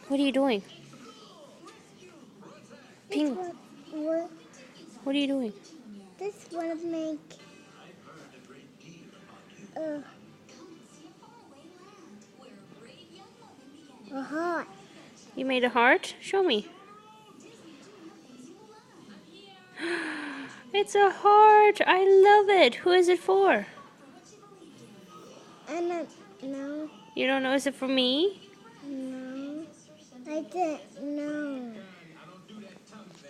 What are you doing? Ping. What are you doing? This one make a heart. You made a heart? Show me. It's a heart. I love it. Who is it for? I don't know. You don't know? Is it for me? No, I didn't know.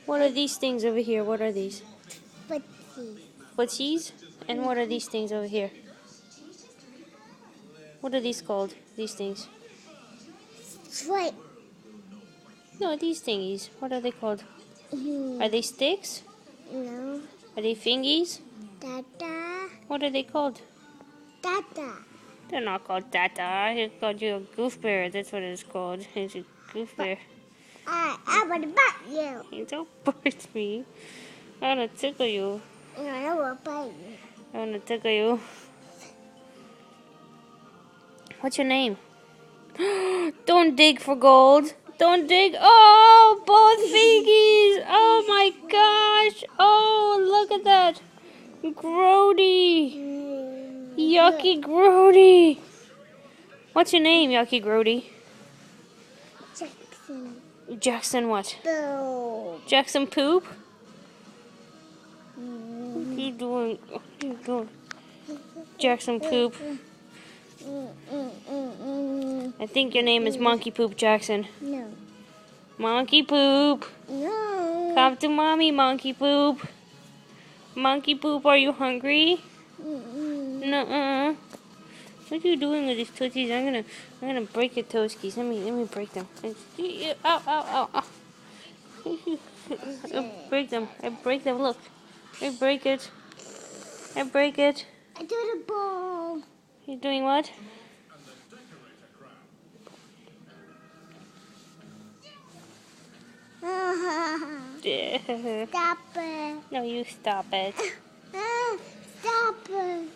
What are these things over here? What are these? But see, Footsies? And what are these things over here? What are these called? These things? straight. No, these thingies. What are they called? No, Are they sticks? Are they fingies? Tata, What are they called? Tata. They're not called Tata. It's called you a goof bear. That's what it's called. It's a goof bear. I want to bite you. You don't bite me. I want to tickle you. No, I will bite you. I want to tickle you. What's your name? Don't dig for gold. Don't dig. Oh, both fingies. Oh my gosh. Oh, look at that. Grody. Yucky Grody. What's your name, Yucky Grody? Jackson. Jackson what? Boo. Jackson Poop? What are you doing? What are you doing? Jackson Poop. I think your name is Monkey Poop Jackson. No. Monkey Poop. No. Come to mommy, Monkey Poop. Monkey Poop, are you hungry? Nuh-uh. What are you doing with these tootsies? I'm gonna break your toeskies. Let me break them. Ow, ow, ow, ow. I break them. I break them. Look. I break it. I break it. I do the ball. You're doing what? Stop it. No, you stop it. Stop it.